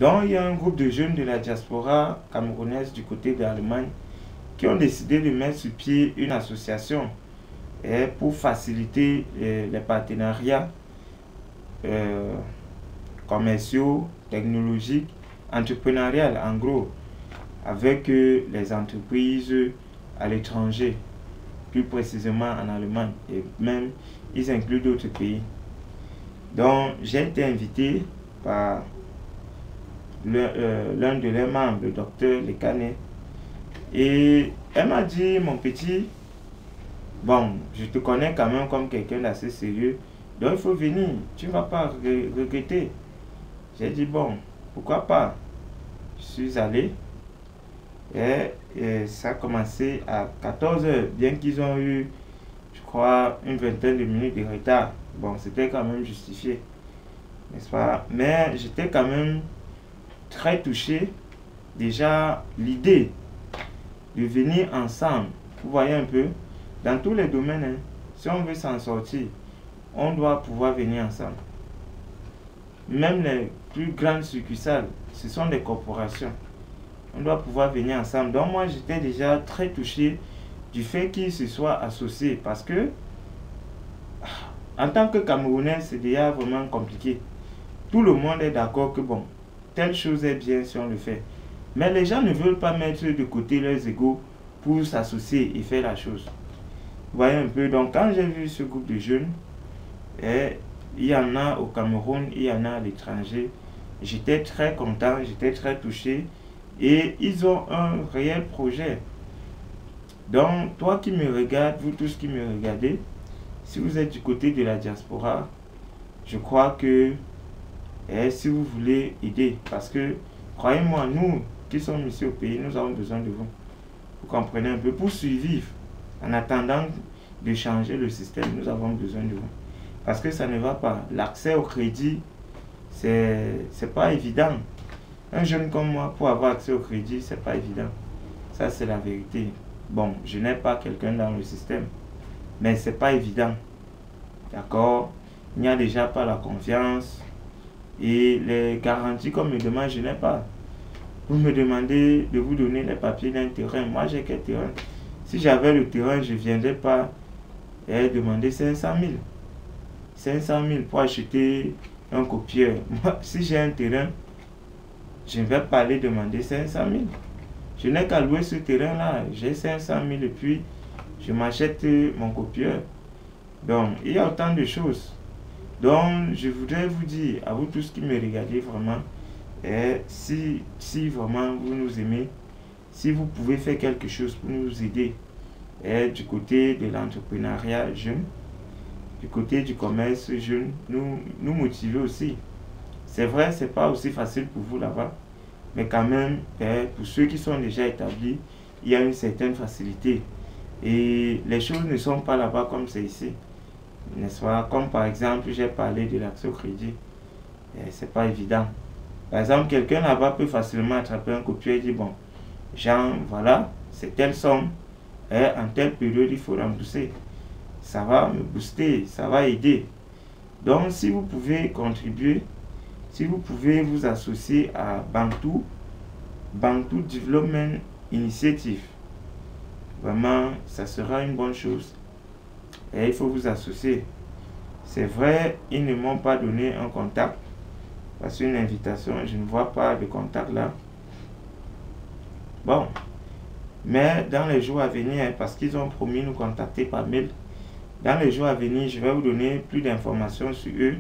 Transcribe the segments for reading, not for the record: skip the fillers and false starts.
Donc, il y a un groupe de jeunes de la diaspora camerounaise du côté de l'Allemagne qui ont décidé de mettre sur pied une association pour faciliter les partenariats commerciaux, technologiques, entrepreneuriales en gros, avec les entreprises à l'étranger, plus précisément en Allemagne, et même ils incluent d'autres pays. Donc j'ai été invité par l'un de leurs membres, le docteur Lekane, et elle m'a dit, mon petit, bon, je te connais quand même comme quelqu'un d'assez sérieux, donc il faut venir, tu ne vas pas regretter. J'ai dit, bon, pourquoi pas. Je suis allé et ça a commencé à 14 h, bien qu'ils ont eu, je crois, une vingtaine de minutes de retard. Bon, c'était quand même justifié, n'est-ce pas? Mais j'étais quand même très touché. Déjà, l'idée de venir ensemble, vous voyez un peu, dans tous les domaines, hein, si on veut s'en sortir, on doit pouvoir venir ensemble. Même les plus grandes succursales, ce sont des corporations. On doit pouvoir venir ensemble. Donc moi, j'étais déjà très touché du fait qu'ils se soient associés, parce que en tant que Camerounais, c'est déjà vraiment compliqué. Tout le monde est d'accord que bon, telle chose est bien si on le fait. Mais les gens ne veulent pas mettre de côté leurs égos pour s'associer et faire la chose. Vous voyez un peu. Donc quand j'ai vu ce groupe de jeunes, il y en a au Cameroun, il y en a à l'étranger, j'étais très content, j'étais très touché. Et ils ont un réel projet. Donc, toi qui me regardes, vous tous qui me regardez, si vous êtes du côté de la diaspora, je crois que si vous voulez aider, parce que, croyez-moi, nous qui sommes ici au pays, nous avons besoin de vous. Vous comprenez un peu, pour survivre, en attendant de changer le système, nous avons besoin de vous. Parce que ça ne va pas. L'accès au crédit, c'est pas évident. Un jeune comme moi, pour avoir accès au crédit, c'est pas évident. Ça, c'est la vérité. Bon, je n'ai pas quelqu'un dans le système, mais c'est pas évident. D'accord? Il n'y a déjà pas la confiance et les garanties qu'on me demande, je n'ai pas. Vous me demandez de vous donner les papiers d'un terrain. Moi, j'ai quel terrain? Si j'avais le terrain, je ne viendrais pas demander 500 000. 500 000 pour acheter un copieur. Moi, si j'ai un terrain, je ne vais pas aller demander 500 000. Je n'ai qu'à louer ce terrain-là. J'ai 500 000 et puis je m'achète mon copieur. Donc, il y a autant de choses. Donc, je voudrais vous dire, à vous tous qui me regardez vraiment, si vraiment vous nous aimez, si vous pouvez faire quelque chose pour nous aider, du côté de l'entrepreneuriat jeune, du côté du commerce jeune, nous motiver aussi. C'est vrai, c'est pas aussi facile pour vous là-bas, mais quand même, pour ceux qui sont déjà établis, il y a une certaine facilité. Et les choses ne sont pas là-bas comme c'est ici, n'est-ce pas? Comme par exemple, j'ai parlé de l'accès au crédit. C'est pas évident. Par exemple, quelqu'un là-bas peut facilement attraper un copieur et dire, bon, Jean, voilà, c'est telle somme, en telle période, il faut rembourser. Ça va me booster, ça va aider. Donc, si vous pouvez contribuer, si vous pouvez vous associer à Bantu Development Initiative, vraiment, ça sera une bonne chose. Et il faut vous associer. C'est vrai, ils ne m'ont pas donné un contact, parce qu'une invitation, je ne vois pas de contact là. Bon, mais dans les jours à venir, parce qu'ils ont promis de nous contacter par mail, dans les jours à venir, je vais vous donner plus d'informations sur eux.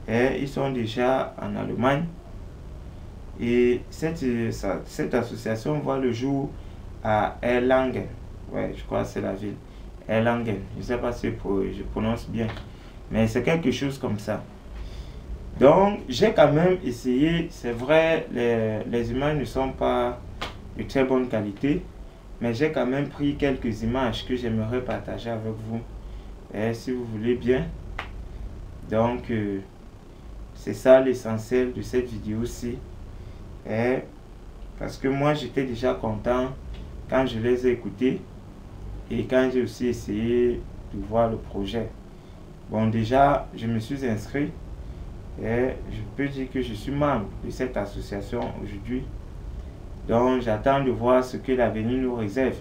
Et ils sont déjà en Allemagne. Et cette association voit le jour à Erlangen. Ouais, je crois que c'est la ville. Erlangen. Je ne sais pas si je prononce bien. Mais c'est quelque chose comme ça. Donc, j'ai quand même essayé. C'est vrai, les images ne sont pas de très bonne qualité. Mais j'ai quand même pris quelques images que j'aimerais partager avec vous. Et si vous voulez bien. Donc, c'est ça l'essentiel de cette vidéo-ci. Parce que moi, j'étais déjà content quand je les ai écoutés et quand j'ai aussi essayé de voir le projet. Bon, déjà, je me suis inscrit Et je peux dire que je suis membre de cette association aujourd'hui. Donc j'attends de voir ce que l'avenir nous réserve.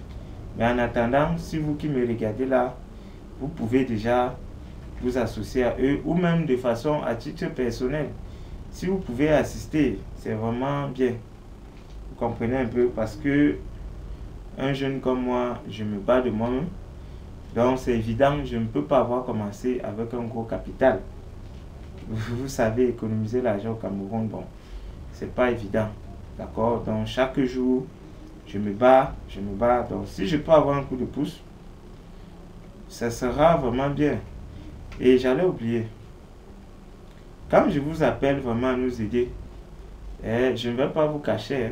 Mais en attendant, si vous qui me regardez là, vous pouvez déjà vous associer à eux ou même de façon à titre personnel. Si vous pouvez assister, c'est vraiment bien. Vous comprenez un peu parce que un jeune comme moi, je me bats de moi-même. Donc c'est évident, je ne peux pas avoir commencé avec un gros capital. Vous savez, économiser l'argent au Cameroun, bon, c'est pas évident. D'accord? Donc chaque jour, je me bats, je me bats. Donc si je peux avoir un coup de pouce, ça sera vraiment bien. Et j'allais oublier. Quand je vous appelle vraiment à nous aider, je ne vais pas vous cacher.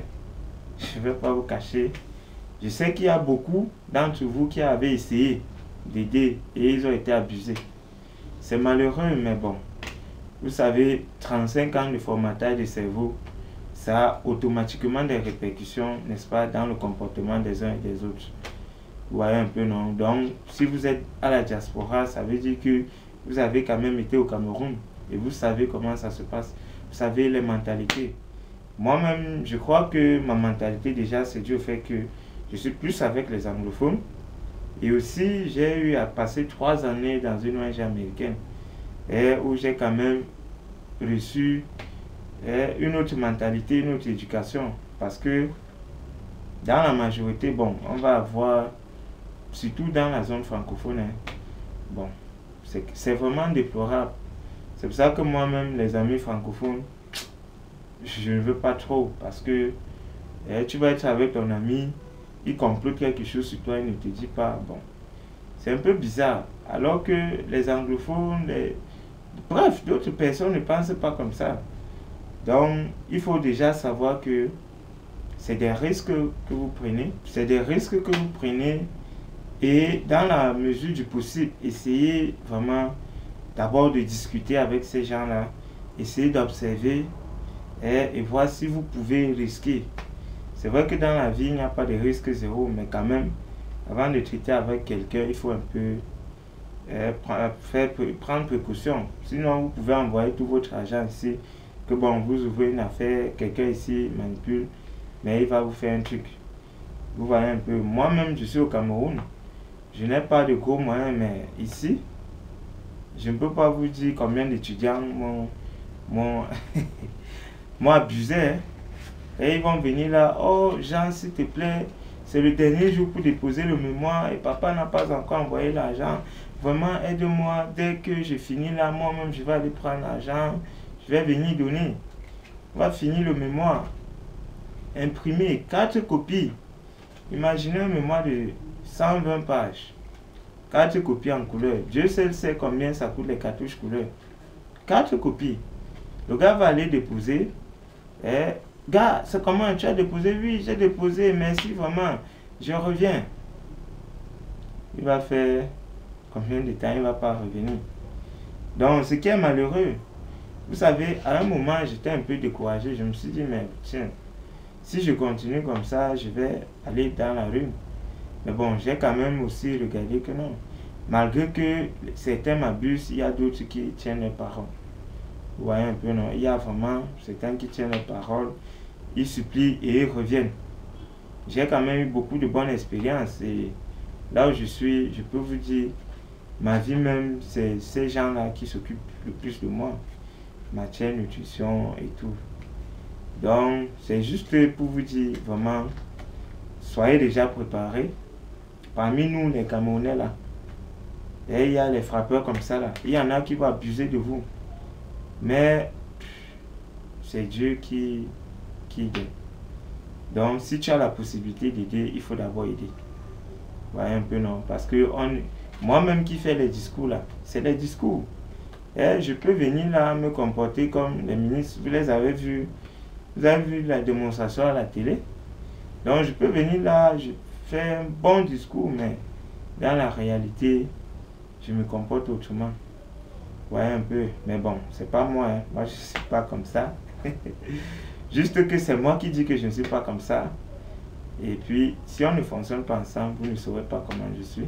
Je ne vais pas vous cacher. Je sais qu'il y a beaucoup d'entre vous qui avaient essayé d'aider et ils ont été abusés. C'est malheureux, mais bon. Vous savez, 35 ans de formatage de cerveau, ça a automatiquement des répercussions, n'est-ce pas, dans le comportement des uns et des autres. Vous voyez un peu, non? Donc, si vous êtes à la diaspora, ça veut dire que vous avez quand même été au Cameroun et vous savez comment ça se passe. Vous savez les mentalités. Moi-même, je crois que ma mentalité déjà, c'est dû au fait que je suis plus avec les anglophones. Et aussi, j'ai eu à passer 3 années dans une ONG américaine où j'ai quand même reçu une autre mentalité, une autre éducation. Parce que dans la majorité, bon, on va avoir, surtout dans la zone francophone, bon, c'est vraiment déplorable. C'est pour ça que moi-même, les amis francophones, je ne veux pas trop. Parce que tu vas être avec ton ami, il complote quelque chose sur toi, il ne te dit pas. Bon, c'est un peu bizarre. Alors que les anglophones, bref, d'autres personnes ne pensent pas comme ça. Donc, il faut déjà savoir que c'est des risques que vous prenez. C'est des risques que vous prenez. Et dans la mesure du possible, essayez vraiment d'abord de discuter avec ces gens-là. Essayez d'observer et voir si vous pouvez risquer. C'est vrai que dans la vie, il n'y a pas de risque zéro, mais quand même, avant de traiter avec quelqu'un, il faut un peu prendre précaution. Sinon, vous pouvez envoyer tout votre argent ici, que bon, vous ouvrez une affaire, quelqu'un ici manipule, mais il va vous faire un truc. Vous voyez un peu. Moi-même, je suis au Cameroun. Je n'ai pas de gros moyens, mais ici, je ne peux pas vous dire combien d'étudiants m'ont abusé. Hein. Et ils vont venir là, oh Jean, s'il te plaît, c'est le dernier jour pour déposer le mémoire et papa n'a pas encore envoyé l'argent. Vraiment, aide-moi, dès que je finis là, moi-même, je vais aller prendre l'argent, je vais venir donner. On va finir le mémoire. Imprimer 4 copies. Imaginez un mémoire de 120 pages. 4 copies en couleur. Dieu seul sait combien ça coûte les cartouches couleur. 4 copies. Le gars va aller déposer. Gars, c'est comment tu as déposé? Oui, j'ai déposé, merci vraiment. Je reviens. Il va faire combien de temps? Il ne va pas revenir. Donc, ce qui est malheureux, vous savez, à un moment, j'étais un peu découragé. Je me suis dit, mais tiens, si je continue comme ça, je vais aller dans la rue. Mais bon, j'ai quand même aussi regardé que non. Malgré que certains m'abusent, il y a d'autres qui tiennent leurs paroles. Vous voyez un peu, non? Il y a vraiment certains qui tiennent leurs paroles, ils supplient et ils reviennent. J'ai quand même eu beaucoup de bonnes expériences et là où je suis, je peux vous dire, ma vie même, c'est ces gens-là qui s'occupent le plus de moi. Matière, nutrition et tout. Donc, c'est juste pour vous dire, vraiment, soyez déjà préparés. Parmi nous, les Camerounais là, et il y a les frappeurs comme ça là, il y en a qui vont abuser de vous. Mais c'est Dieu qui aide. Donc, si tu as la possibilité d'aider, il faut d'abord aider. Vous voyez un peu, non? Parce que moi-même qui fais les discours là, c'est les discours. Et je peux venir là me comporter comme les ministres. Vous les avez vus. Vous avez vu la démonstration à la télé. Donc, je peux venir là, je fais un bon discours, mais dans la réalité, je me comporte autrement. Vous voyez un peu. Mais bon, c'est pas moi. Hein. Moi, je ne suis pas comme ça. Juste que c'est moi qui dis que je ne suis pas comme ça. Et puis, si on ne fonctionne pas ensemble, vous ne saurez pas comment je suis.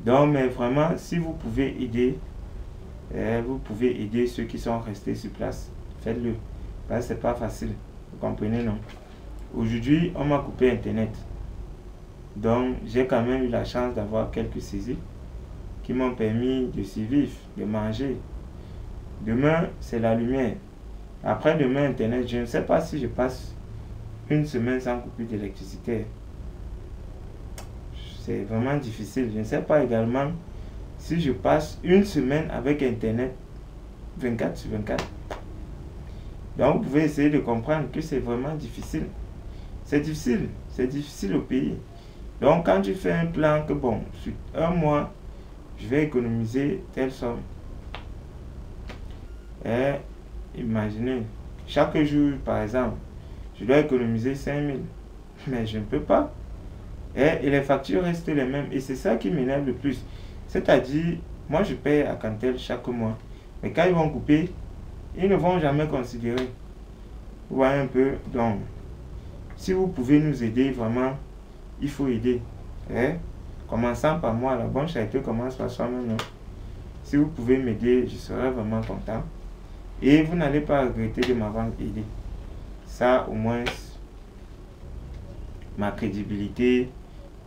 Donc, mais vraiment, si vous pouvez aider, vous pouvez aider ceux qui sont restés sur place. Faites-le. Parce que c'est pas facile. Vous comprenez, non? Aujourd'hui, on m'a coupé Internet. Donc, j'ai quand même eu la chance d'avoir quelques saisies qui m'ont permis de survivre, de manger. Demain, c'est la lumière. Après demain, Internet, je ne sais pas si je passe une semaine sans coupure d'électricité. C'est vraiment difficile. Je ne sais pas également si je passe une semaine avec Internet 24/24. Donc, vous pouvez essayer de comprendre que c'est vraiment difficile. C'est difficile au pays. Donc, quand tu fais un plan que, bon, sur un mois, je vais économiser telle somme. Et imaginez, chaque jour, par exemple, je dois économiser 5 000. Mais je ne peux pas. Et les factures restent les mêmes. Et c'est ça qui m'énerve le plus. C'est-à-dire, moi, je paye à Cantel chaque mois. Mais quand ils vont couper, ils ne vont jamais considérer. Vous voyez un peu. Donc, si vous pouvez nous aider, vraiment, il faut aider. Commençant par moi, la bonne charité commence par soi-même. Si vous pouvez m'aider, je serai vraiment content. Et vous n'allez pas regretter de m'avoir aidé. Ça, au moins, ma crédibilité,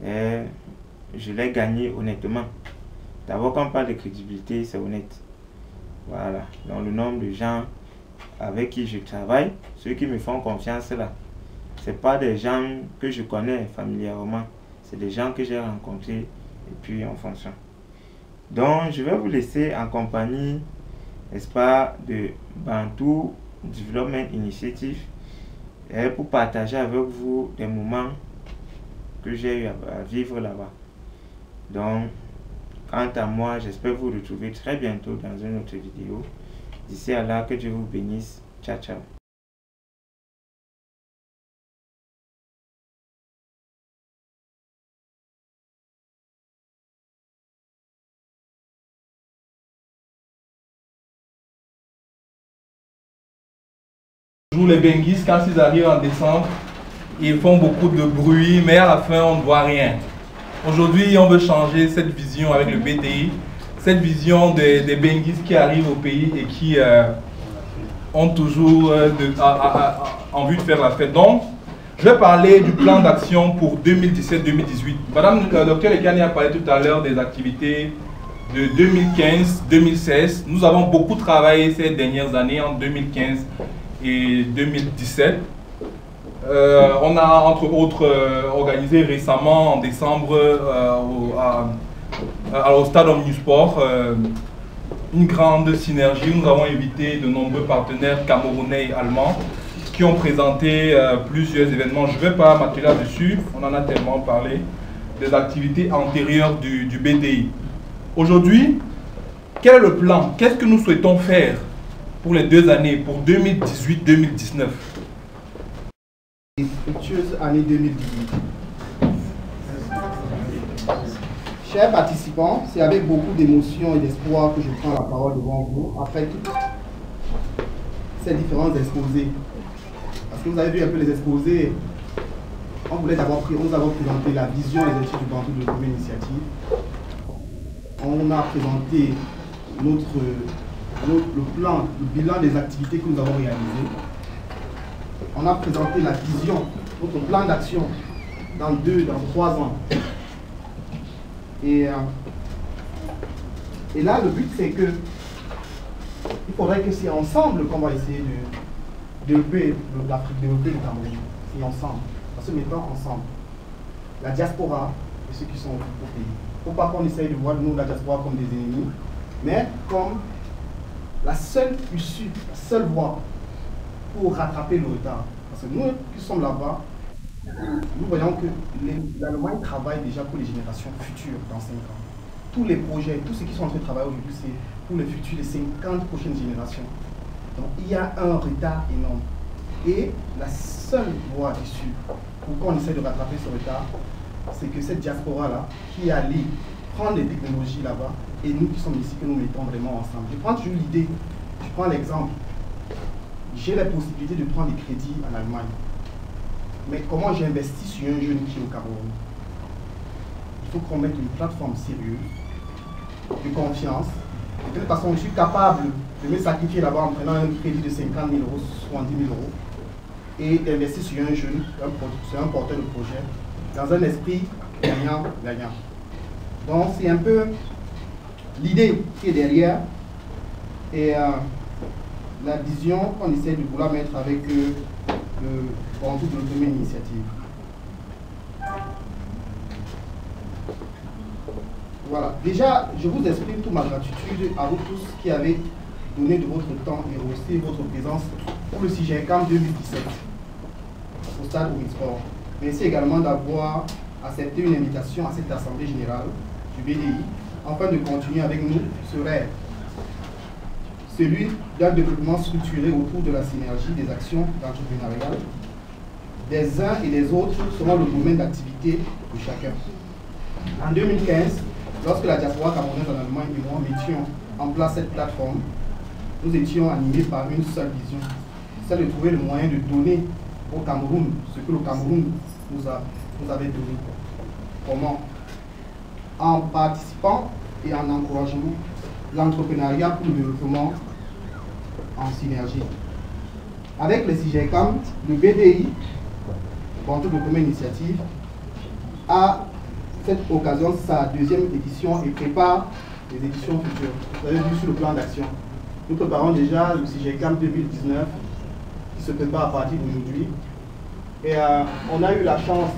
je l'ai gagnée honnêtement. D'abord, quand on parle de crédibilité, c'est honnête. Voilà. Donc, le nombre de gens avec qui je travaille, ceux qui me font confiance là, ce n'est pas des gens que je connais familièrement. C'est des gens que j'ai rencontrés et puis en fonction. Donc, je vais vous laisser en compagnie, n'est-ce pas, de Bantu Development Initiative pour partager avec vous des moments que j'ai eu à vivre là-bas. Donc, quant à moi, j'espère vous retrouver très bientôt dans une autre vidéo. D'ici à là, que Dieu vous bénisse. Ciao, ciao. Les Benguis, quand ils arrivent en décembre, ils font beaucoup de bruit, mais à la fin, on ne voit rien. Aujourd'hui, on veut changer cette vision avec le BTI, cette vision des Benguis qui arrivent au pays et qui ont toujours envie de faire la fête. Donc, je vais parler du plan d'action pour 2017-2018. Madame le docteur Ekani a parlé tout à l'heure des activités de 2015-2016. Nous avons beaucoup travaillé ces dernières années, en 2015 et 2017. On a entre autres organisé récemment en décembre au stade Omnisport une grande synergie. Nous avons invité de nombreux partenaires camerounais et allemands qui ont présenté plusieurs événements. Je ne vais pas m'attarder là-dessus, on en a tellement parlé, des activités antérieures du BDI. Aujourd'hui, quel est le plan? Qu'est-ce que nous souhaitons faire pour les 2 années, pour 2018-2019? Fructueuse année 2018. Chers participants, c'est avec beaucoup d'émotion et d'espoir que je prends la parole devant vous après toutes ces différents exposés. Parce que vous avez vu un peu les exposés, on nous avons présenté la vision des études du Bantu de Development Initiative. On a présenté le plan, le bilan des activités que nous avons réalisées. On a présenté la vision, notre plan d'action dans 3 ans. Et là, le but, c'est que il faudrait que c'est ensemble qu'on va essayer de développer l'Afrique, développer le Cameroun. C'est ensemble, en se mettant ensemble. La diaspora et ceux qui sont au pays. Il ne faut pas qu'on essaye de voir nous, la diaspora, comme des ennemis, mais comme la seule issue, la seule voie pour rattraper le retard. Parce que nous qui sommes là-bas, nous voyons que l'Allemagne travaille déjà pour les générations futures dans 5 ans. Tous les projets, tous ceux qui sont en train de travailler aujourd'hui, c'est pour les futurs, les 50 prochaines générations. Donc il y a un retard énorme. Et la seule voie d'issue pour qu'on essaie de rattraper ce retard, c'est que cette diaspora-là, qui est allée prendre les technologies là-bas, et nous qui sommes ici, que nous mettons vraiment ensemble. Je prends toujours l'idée, je prends l'exemple. J'ai la possibilité de prendre des crédits en Allemagne. Mais comment j'investis sur un jeune qui est au Cameroun? Il faut qu'on mette une plateforme sérieuse, de confiance, de toute façon, je suis capable de me sacrifier là-bas en prenant un crédit de 50 000 euros, 70 000 euros, et d'investir sur un jeune, sur un porteur de projet, dans un esprit gagnant-gagnant. Donc, c'est un peu l'idée qui est derrière, et la vision qu'on essaie de vouloir mettre avec le Bantou de l'autonomie initiative. Voilà. Déjà, je vous exprime toute ma gratitude à vous tous qui avez donné de votre temps et aussi votre présence pour le CIGECAM 2017 au stade Omnisport. Merci également d'avoir accepté une invitation à cette assemblée générale du BDI afin de continuer avec nous ce rêve, celui d'un développement structuré autour de la synergie des actions d'entrepreneuriat des uns et des autres selon le domaine d'activité de chacun. En 2015, lorsque la diaspora camerounaise en Allemagne et moi mettions en place cette plateforme, nous étions animés par une seule vision, celle de trouver le moyen de donner au Cameroun ce que le Cameroun nous avait donné. Comment? En participant et en encourageant l'entrepreneuriat pour le développement en synergie. Avec le CIGECAM, le BDI, Bantou de l'autonomie initiative, a cette occasion sa deuxième édition et prépare les éditions futures. Vous avez vu sur le plan d'action. Nous préparons déjà le CIGECAM 2019 qui se prépare à partir d'aujourd'hui. Et on a eu la chance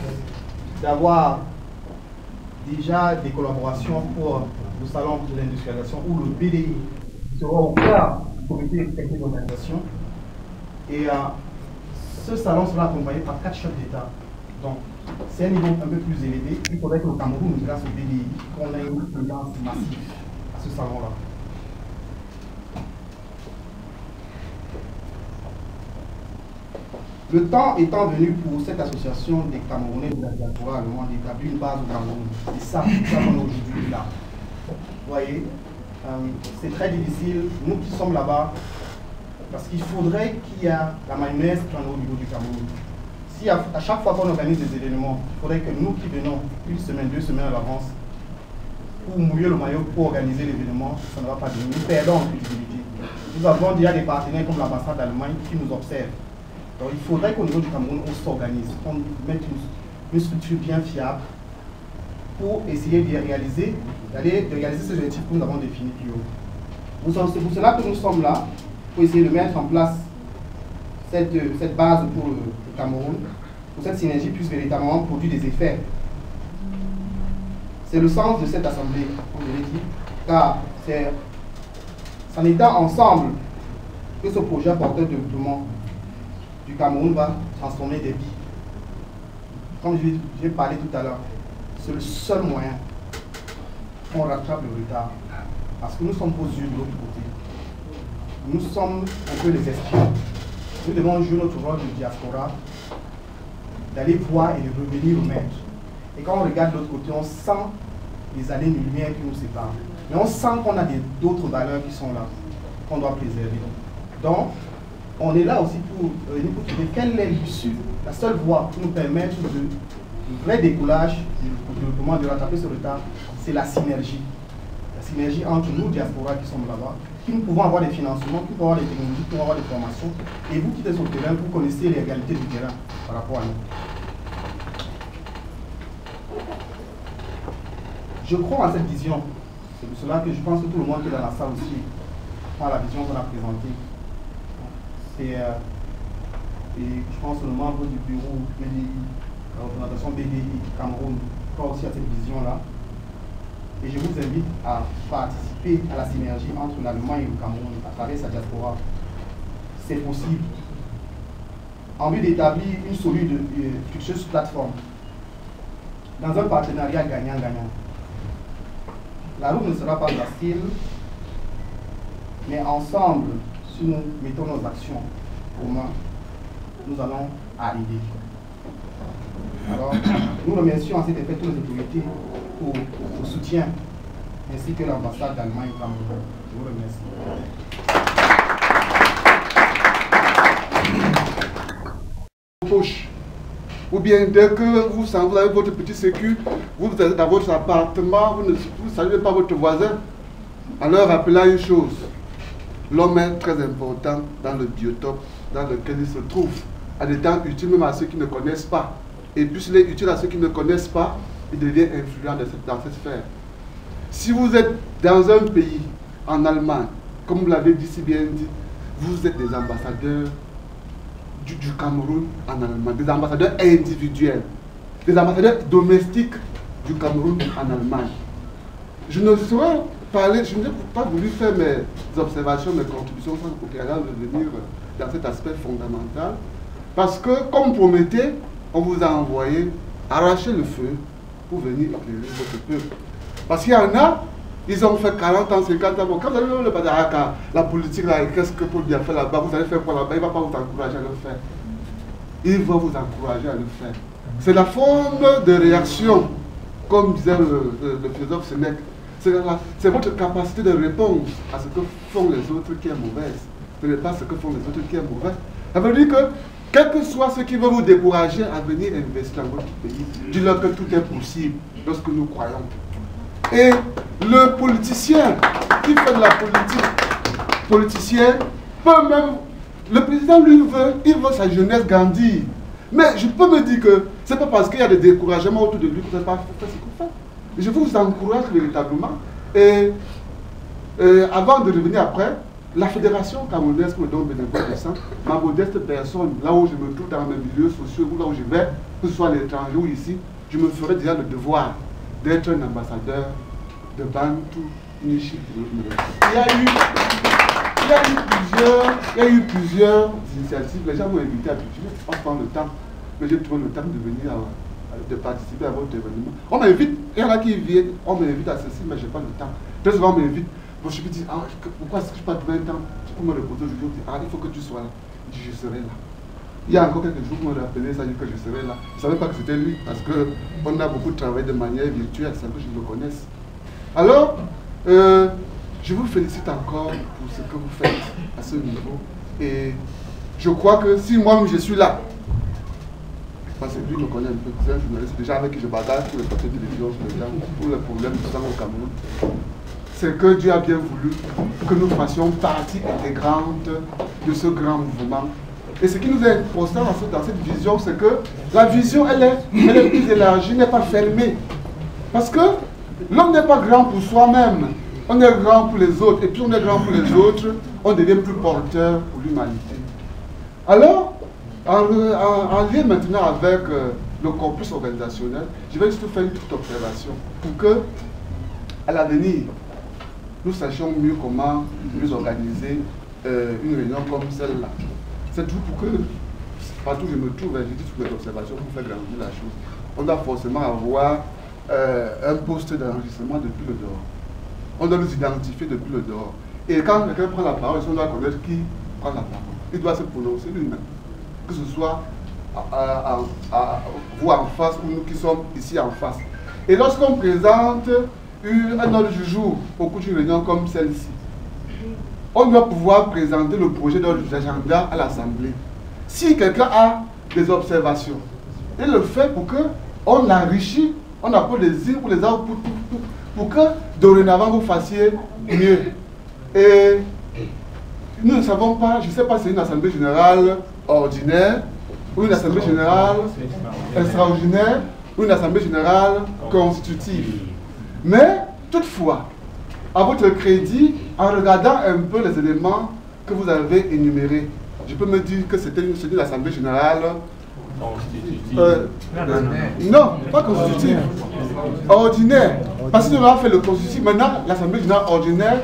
d'avoir déjà des collaborations pour le salon de l'industrialisation où le BDI sera au cœur du comité technique d'organisation. Et ce salon sera accompagné par 4 chefs d'État. Donc, c'est un niveau un peu plus élevé. Il faudrait que le Cameroun, grâce au BDI, qu'on ait une présence massive à ce salon-là. Le temps étant venu pour cette association des Camerounais de la diaspora allemande d'établir une base au Cameroun. Et ça qu'on est aujourd'hui là. Vous voyez, c'est très difficile, nous qui sommes là-bas, parce qu'il faudrait qu'il y ait la mayonnaise qui en est au niveau du Cameroun. Si à chaque fois qu'on organise des événements, il faudrait que nous qui venons une semaine, 2 semaines à l'avance, pour mouiller le maillot pour organiser l'événement, ça ne va pas donner. Nous perdons en crédibilité. Nous avons déjà des partenaires comme l'ambassade d'Allemagne qui nous observent. Donc il faudrait qu'au niveau du Cameroun, on s'organise, qu'on mette une structure bien fiable pour essayer de réaliser ces objectifs que nous avons définis plus haut. C'est pour cela que nous sommes là, pour essayer de mettre en place cette base pour le Cameroun, pour que cette synergie puisse véritablement produire des effets. C'est le sens de cette assemblée, comme je l'ai dit, car c'est en étant ensemble que ce projet porteur de développement du Cameroun va transformer des vies. Comme j'ai parlé tout à l'heure, c'est le seul moyen qu'on rattrape le retard. Parce que nous sommes aux yeux de l'autre côté. Nous sommes un peu les espions. Nous devons jouer notre rôle de diaspora, d'aller voir et de revenir au maître. Et quand on regarde de l'autre côté, on sent les années-lumière qui nous séparent. Mais on sent qu'on a d'autres valeurs qui sont là, qu'on doit préserver. Donc, on est là aussi pour trouver quelle est l'issue, la seule voie pour nous permettre de vrai décollage du développement, de rattraper ce retard, c'est la synergie. La synergie entre nous, diaspora, qui sommes là-bas, qui nous pouvons avoir des financements, qui pouvons avoir des technologies, qui pouvons avoir des formations, et vous qui êtes sur le terrain, vous connaissez les réalités du terrain par rapport à nous. Je crois en cette vision. C'est pour cela que je pense que tout le monde qui est dans la salle aussi prend la vision qu'on a présentée. Et je pense que le membre du bureau BDI, la représentation BDI Cameroun, croit aussi à cette vision-là. Et je vous invite à participer à la synergie entre l'Allemagne et le Cameroun à travers sa diaspora. C'est possible. En vue d'établir une solide fructueuse plateforme dans un partenariat gagnant-gagnant. La route ne sera pas facile, mais ensemble, si nous mettons nos actions aux mains, nous allons arriver. Alors, nous remercions à cet effet toutes les autorités pour le soutien, ainsi que l'ambassade d'Allemagne au Cameroun. Je vous remercie. Poche. Ou bien dès que vous avez votre petit sécu, vous êtes dans votre appartement, vous ne saluez pas votre voisin. en leur rappelant une chose. L'homme est très important dans le biotope dans lequel il se trouve, en étant utile même à ceux qui ne connaissent pas. Et puisqu'il est utile à ceux qui ne connaissent pas, il devient influent dans cette sphère. Si vous êtes dans un pays, en Allemagne, comme vous l'avez dit si bien dit, vous êtes des ambassadeurs du Cameroun en Allemagne, des ambassadeurs individuels, des ambassadeurs domestiques du Cameroun en Allemagne. Je ne saurais parler, je n'ai pas voulu faire mes observations, mes contributions sans revenir dans cet aspect fondamental, parce que, comme prometté, on vous a envoyé arracher le feu pour venir éclairer votre peuple. Parce qu'il y en a, ils ont fait 40 ans, 50 ans. Bon, quand vous allez le Badaraka, la politique, qu'est-ce que Paul Biya fait là-bas, vous allez faire quoi là-bas, il ne va pas vous encourager à le faire. Il va vous encourager à le faire. C'est la forme de réaction, comme disait le philosophe Sénèque. C'est votre capacité de réponse à ce que font les autres qui est mauvaise. Ce n'est pas ce que font les autres qui est mauvais. Ça veut dire que, quel que soit ce qui veut vous décourager à venir investir dans votre pays, dites-leur que tout est possible lorsque nous croyons. Et le politicien qui fait de la politicien peut même, le président lui il veut sa jeunesse grandir. Mais je peux me dire que ce n'est pas parce qu'il y a des découragements autour de lui que vous n'avez pas fait ce qu'on fait. Je vous encourage véritablement. Et avant de revenir après, la Fédération camerounaise pour le don bénévole de sang, ma modeste personne, là où je me trouve dans mes milieux sociaux, ou là où je vais, que ce soit à l'étranger ou ici, je me ferai déjà le devoir d'être un ambassadeur de Bantu Nishi. Il y a eu plusieurs initiatives. Les gens m'ont invité à Budget, on prend le temps. Mais j'ai trouvé le temps de venir, de participer à votre événement. On m'invite, il y en a qui viennent, on m'invite à ceci, mais je n'ai pas le temps. Très souvent on m'invite. Bon, je me dis, pourquoi est-ce que je n'ai pas trouvé un temps pour me reposer aujourd'hui? Il faut que tu sois là. Je dis, je serai là. Il y a encore quelques jours, on me rappelait ça, dit que je serai là. Je ne savais pas que c'était lui, parce qu'on a beaucoup travaillé de manière virtuelle, sans que je le connaisse. Alors, je vous félicite encore pour ce que vous faites à ce niveau. Et je crois que si moi-même je suis là, parce que lui me connaît un peu, c'est un journaliste déjà avec qui je bagarre pour les papiers de télévision, pour les problèmes du sang au Cameroun, c'est que Dieu a bien voulu que nous fassions partie intégrante de ce grand mouvement. Et ce qui nous est important dans cette vision, c'est que la vision, elle est plus élargie, n'est pas fermée. Parce que l'homme n'est pas grand pour soi-même, on est grand pour les autres. Et puis on est grand pour les autres, on devient plus porteur pour l'humanité. Alors, en lien maintenant avec le corpus organisationnel, je vais juste faire une petite observation pour que, à l'avenir, nous sachions mieux comment mieux organiser une réunion comme celle-là. C'est tout pour que, partout où je me trouve, j'ai dit toutes les observations pour faire grandir la chose. On doit forcément avoir un poste d'enregistrement depuis le dehors. On doit nous identifier depuis le dehors. Et quand quelqu'un prend la parole, on doit connaître qui prend la parole. Il doit se prononcer lui-même. Que ce soit vous en face ou nous qui sommes ici en face. Et lorsqu'on présente un ordre du jour au cours d'une réunion comme celle-ci, on doit pouvoir présenter le projet d'ordre d'agenda à l'Assemblée. Si quelqu'un a des observations, il le fait pour qu'on l'enrichisse, on apporte des îles pour les autres, pour que dorénavant vous fassiez mieux. Et nous ne savons pas, je ne sais pas si c'est une assemblée générale ordinaire, ou une assemblée générale extraordinaire, ou une assemblée générale constitutive. Mais, toutefois, à votre crédit, en regardant un peu les éléments que vous avez énumérés, je peux me dire que c'était une assemblée générale non, pas constitutive, ordinaire. Parce que nous avons fait le constitutif, maintenant l'assemblée générale ordinaire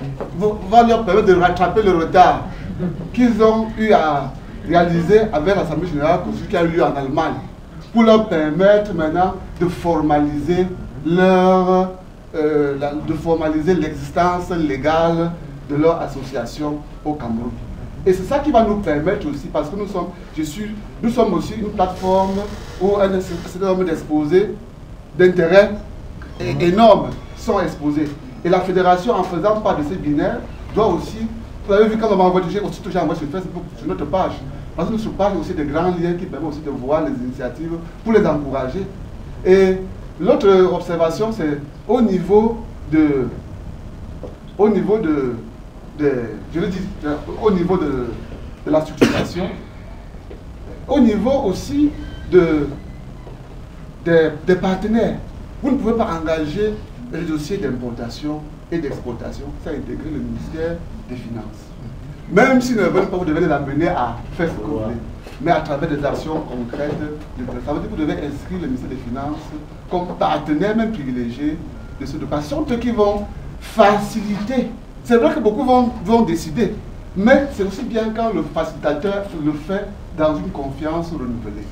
va leur permettre de rattraper le retard qu'ils ont eu à réaliser avec l'assemblée générale constitutive qui a eu lieu en Allemagne, pour leur permettre maintenant de formaliser l'existence légale de leur association au Cameroun. Et c'est ça qui va nous permettre aussi, parce que nous sommes aussi une plateforme où un certain nombre d'exposés d'intérêts énormes sont exposés. Et la fédération, en faisant part de ces binaires, doit aussi, vous avez vu quand on m'a envoyé, j'ai aussi toujours envoyé sur Facebook, sur notre page. Parce que notre page a aussi des grands liens qui permettent aussi de voir les initiatives pour les encourager. Et l'autre observation, c'est au niveau de au niveau je le dis, au niveau de la structuration, au niveau aussi des partenaires. Vous ne pouvez pas engager les dossiers d'importation et d'exportation sans intégrer le ministère des Finances. Même s'ils ne veulent pas, vous devez les amener à faire ce que vous voulez. Mais à travers des actions concrètes, ça veut dire que vous devez inscrire le ministère des Finances comme partenaire même privilégié de ce dossier. Ce sont eux qui vont faciliter. C'est vrai que beaucoup vont décider, mais c'est aussi bien quand le facilitateur le fait dans une confiance renouvelée.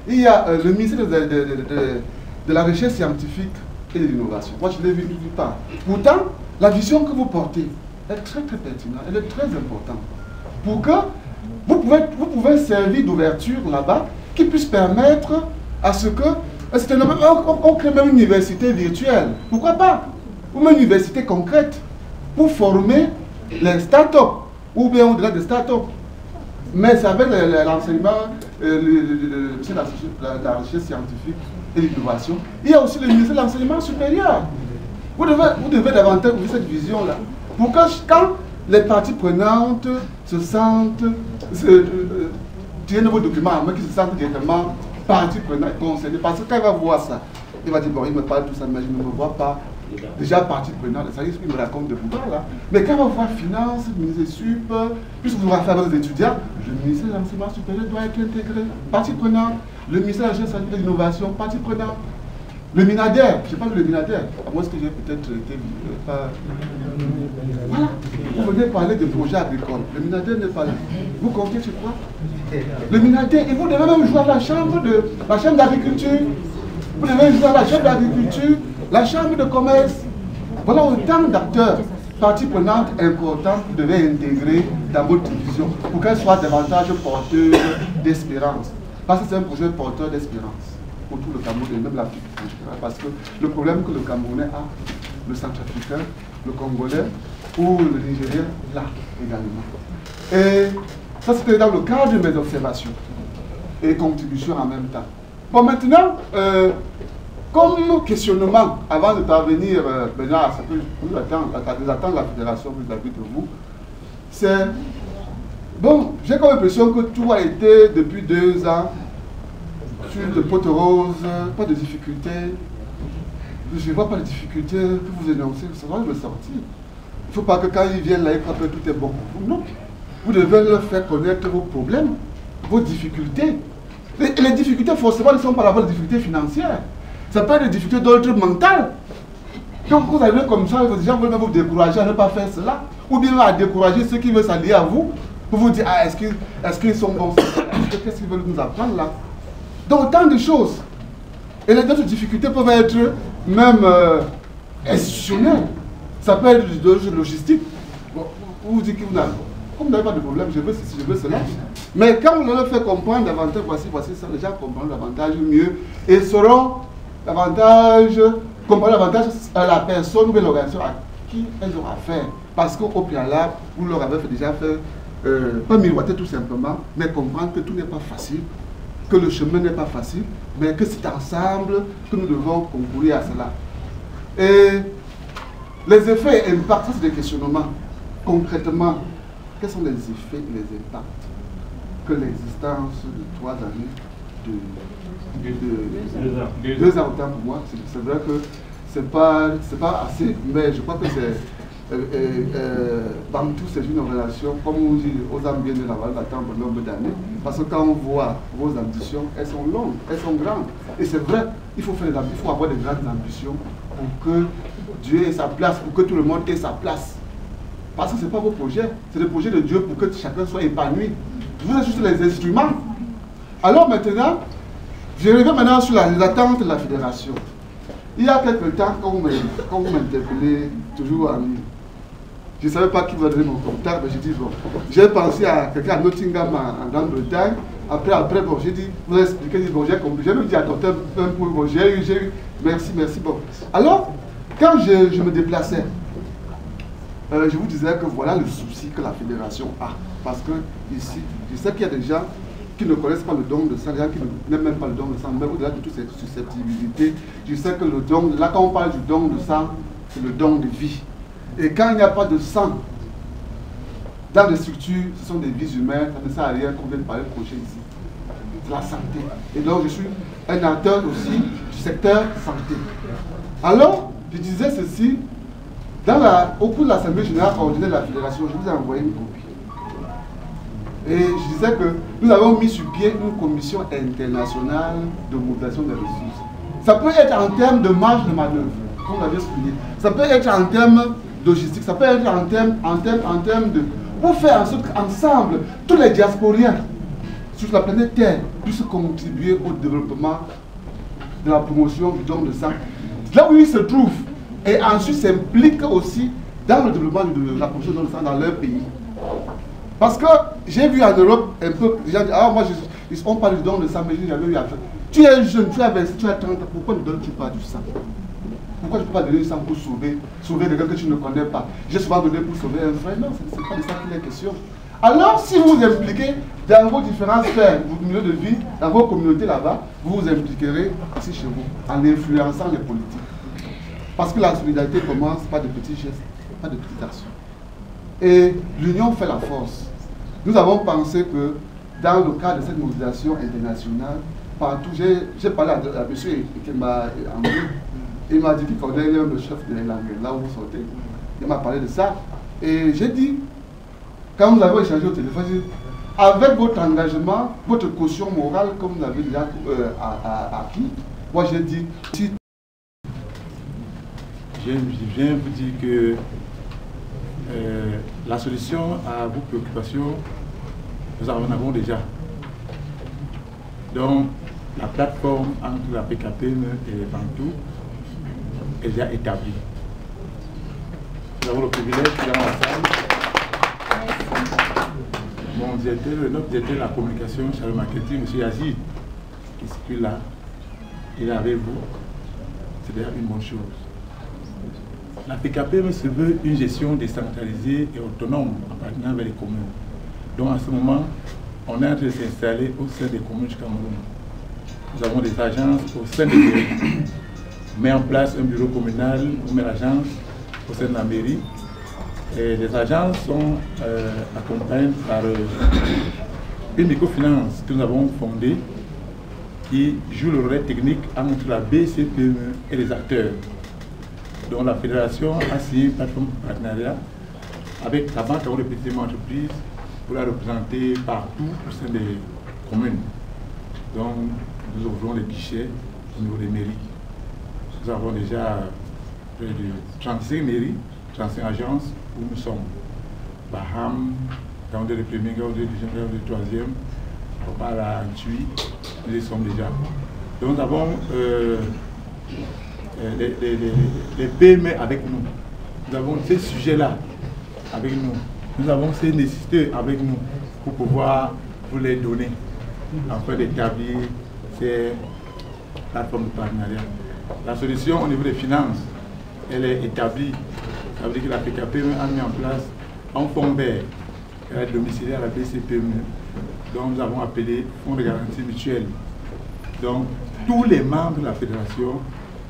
Il y a le ministère de la Recherche scientifique et de l'innovation. Moi, je l'ai vu nulle part. Pourtant, la vision que vous portez est très très pertinente, elle est très importante. Pour que vous pouvez servir d'ouverture là-bas qui puisse permettre à ce que on crée même une université virtuelle. Pourquoi pas? Ou même une université concrète pour former les start-up ou bien au-delà des start-up. Mais c'est avec l'enseignement, la recherche scientifique et l'innovation. Il y a aussi le ministère de l'enseignement supérieur. Vous devez davantage ouvrir cette vision-là. Pour que quand les parties prenantes se sentent, tiennent vos documents, mais qui se sentent directement parties prenantes concernées, parce que quand il va voir ça, il va dire, bon, il me parle de tout ça, mais je ne me vois pas déjà partie prenante, ça risque qu'il me raconte de pouvoir là. Mais quand on va voir finance, ministère sup, puisque vous allez faire vos étudiants, le ministère de l'enseignement supérieur doit être intégré, partie prenante, le ministère de la Recherche et de l'innovation, partie prenante. Le Minader, je n'ai pas vu le Minader, à moins que j'ai peut-être été... Voilà, vous venez parler de projets agricoles, le Minader n'est pas là. Vous comptez sur quoi? Le Minader, et vous devez même jouer à la chambre d'agriculture, vous devez jouer à la chambre d'agriculture, la chambre de commerce. Voilà autant d'acteurs, parties prenantes importantes que vous devez intégrer dans votre division pour qu'elle soit davantage porteuse d'espérance. Parce que c'est un projet porteur d'espérance pour tout le Cameroun et même l'Afrique. Parce que le problème que le Camerounais a, le Centrafricain, le Congolais ou le Nigérien, là également. Et ça, c'était dans le cadre de mes observations et contributions en même temps. Bon, maintenant, comme questionnement, avant de parvenir maintenant à ce que nous attend la fédération vis-à-vis de vous, c'est, bon, j'ai comme l'impression que tout a été depuis 2 ans sur de potes roses, pas de difficultés. Je ne vois pas de difficultés que vous énoncez, ça va me sortir. Il ne faut pas que quand ils viennent là, ils croient que tout est bon pour vous. Non. Vous devez leur faire connaître vos problèmes, vos difficultés. Les difficultés, forcément, ne sont pas d'abord des difficultés financières. Ça peut être des difficultés d'ordre mental. Donc, vous arrivez comme ça, les gens veulent vous décourager à ne pas faire cela. Ou bien à décourager ceux qui veulent s'allier à vous. Pour vous dire, ah, est-ce qu'ils sont bons? Qu'est-ce qu'ils veulent nous apprendre là? Donc, autant de choses. Et les autres difficultés peuvent être même institutionnelles. Ça peut être de logistique. Bon, vous dites que vous n'avez pas de problème, je veux ceci, je veux cela. Mais quand vous leur fait comprendre davantage, voici ça, les gens comprennent davantage mieux et sauront davantage, comprendre davantage à la personne ou l'organisation à qui elles ont affaire. Parce qu'au préalable, vous leur avez déjà fait, pas miroiter tout simplement, mais comprendre que tout n'est pas facile, que le chemin n'est pas facile, mais que c'est ensemble que nous devons concourir à cela. Et les effets et impacts, ça c'est des questionnements. Concrètement, quels sont les effets et les impacts que l'existence de 3 années, de 2 ans autant pour moi, c'est vrai que c'est pas assez, mais je crois que c'est Bantou, c'est une relation, comme on dit, aux âmes bien de la valeur d'attendre un nombre d'années, parce que quand on voit vos ambitions, elles sont longues, elles sont grandes. Et c'est vrai, il faut avoir de grandes ambitions pour que Dieu ait sa place, pour que tout le monde ait sa place. Parce que ce n'est pas vos projets, c'est le projet de Dieu pour que chacun soit épanoui. Vous êtes juste les instruments. Alors maintenant, je reviens maintenant sur l'attente de la fédération. Il y a quelques temps, quand vous m'interpellez toujours en ligne, je ne savais pas qui vous a donné mon contact, mais j'ai dit, bon, j'ai pensé à quelqu'un à Nottingham en Grande-Bretagne. Après, bon, j'ai dit, vous avez expliqué, bon, j'ai compris. J'ai même dit à docteur, bon, j'ai eu, merci, bon. Alors, quand je me déplaçais, je vous disais que voilà le souci que la fédération a. Parce que ici, je sais qu'il y a des gens qui ne connaissent pas le don de sang, des gens qui n'aiment même pas le don de sang, mais au-delà de toutes ces susceptibilités, je sais que le don, là quand on parle du don de sang, c'est le don de vie. Et quand il n'y a pas de sang dans les structures, ce sont des vies humaines, ça ne sert à rien qu'on vienne parler de projet ici. C'est la santé. Et donc je suis un acteur aussi du secteur santé. Alors, je disais ceci, au cours de l'Assemblée générale ordinaire de la Fédération, je vous ai envoyé une copie. Et je disais que nous avons mis sur pied une commission internationale de mobilisation des ressources. Ça peut être en termes de marge de manœuvre, comme vous l'avez souligné. Ça peut être en termes logistique, ça peut être en termes de... Pour faire en sorte qu'ensemble, tous les diasporiens sur la planète Terre puissent contribuer au développement de la promotion du don de sang. Là où ils se trouvent, et ensuite s'impliquent aussi dans le développement de la promotion du don de sang dans leur pays. Parce que j'ai vu en Europe un peu, les gens disent, ah moi on parle du don de sang, mais j'avais eu à faire. Tu es jeune, tu as 20, tu as 30 ans, pourquoi ne donnes-tu pas du sang? Pourquoi tu ne peux pas donner du sang pour sauver quelqu'un que tu ne connais pas? J'ai souvent donné pour sauver un frère, non, ce n'est pas de ça qu'il est question. Alors si vous vous impliquez dans vos différentes sphères, vos milieux de vie, dans vos communautés là-bas, vous vous impliquerez ici chez vous, en influençant les politiques. Parce que la solidarité commence par de petits gestes, pas de petites actions. Et l'union fait la force. Nous avons pensé que dans le cadre de cette mobilisation internationale, partout, j'ai parlé à monsieur qui m'a envoyé, il m'a dit qu'il connaît le chef de la langue, là où vous sortez. Il m'a parlé de ça. Et j'ai dit, quand nous avons échangé au téléphone, j'ai dit, avec votre engagement, votre caution morale, comme vous l'avez déjà acquis, moi j'ai dit, si je viens vous dire que la solution à vos préoccupations, nous en avons déjà. Donc, la plateforme entre la PKPME et Bantou est déjà établie. Nous avons le privilège dans la salle. Notre directeur de la communication, Charles Marketing, M. Yazid, qui circule là, il est avec vous. C'est déjà une bonne chose. La PKPME se veut une gestion décentralisée et autonome en partenariat avec les communes. Donc, en ce moment, on est en train de s'installer au sein des communes du Cameroun. Nous avons des agences au sein des mairies. On met en place un bureau communal, on met l'agence au sein de la mairie. Et les agences sont accompagnées par une microfinance que nous avons fondée qui joue le relais technique entre la BCPME et les acteurs. Donc la fédération a signé une plateforme de partenariat avec la Banque de petites entreprises pour la représenter partout au sein des communes. Donc nous ouvrons les guichets au niveau des mairies. Nous avons déjà près de 35 mairies, 35 agences où nous sommes. Baham, Gaoundé le premier, Gaoundé le deuxième, Gaoundé le troisième, on parle à Antui, nous y sommes déjà. Donc nous avons les PME avec nous. Nous avons ces sujets-là avec nous. Nous avons ces nécessités avec nous pour pouvoir vous les donner afin d'établir ces plateformes de partenariat. La solution au niveau des finances, elle est établie. Ça veut dire que la PKPME a mis en place un fonds vert qui est domicilié à la BCPME. Donc nous avons appelé Fonds de garantie mutuelle. Donc tous les membres de la fédération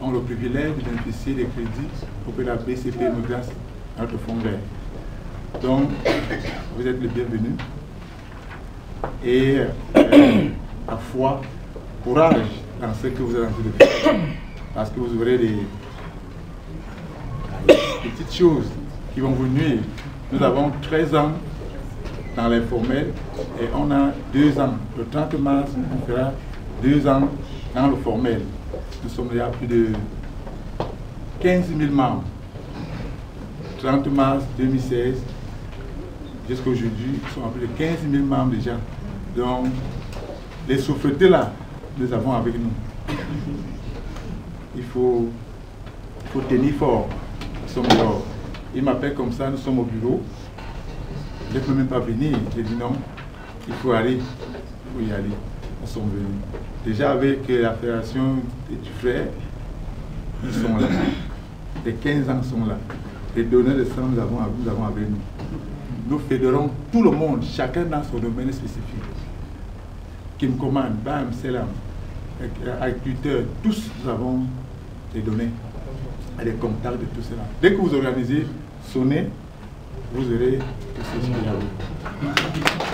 ont le privilège de bénéficier des crédits auprès de la BCPME grâce à notre fonds vert. Donc vous êtes les bienvenus. Et à foi, courage dans ce que vous êtes en train de faire. Parce que vous aurez des petites choses qui vont vous nuire. Nous avons 13 ans dans l'informel et on a 2 ans. Le 30 mars, on fera 2 ans dans le formel. Nous sommes déjà à plus de 15 000 membres. 30 mars 2016, jusqu'à aujourd'hui, nous sommes à plus de 15 000 membres déjà. Donc, les souffretés là, nous avons avec nous. Il faut tenir fort. Nous sommes dehors. Il m'appelle comme ça, nous sommes au bureau. Je ne peux même pas venir. J'ai dit non, il faut aller. Il faut y aller. Nous sommes venus. Déjà avec la fédération du frère, ils sont là. Les 15 ans sont là. Les donneurs de sang, nous avons avec nous. Nous fédérons tout le monde, chacun dans son domaine spécifique. Kim Command, Bam, Selam, agriculteurs, tous nous avons des données et des contacts de tout cela. Dès que vous organisez sonnez, vous aurez tout ce qu'il y a.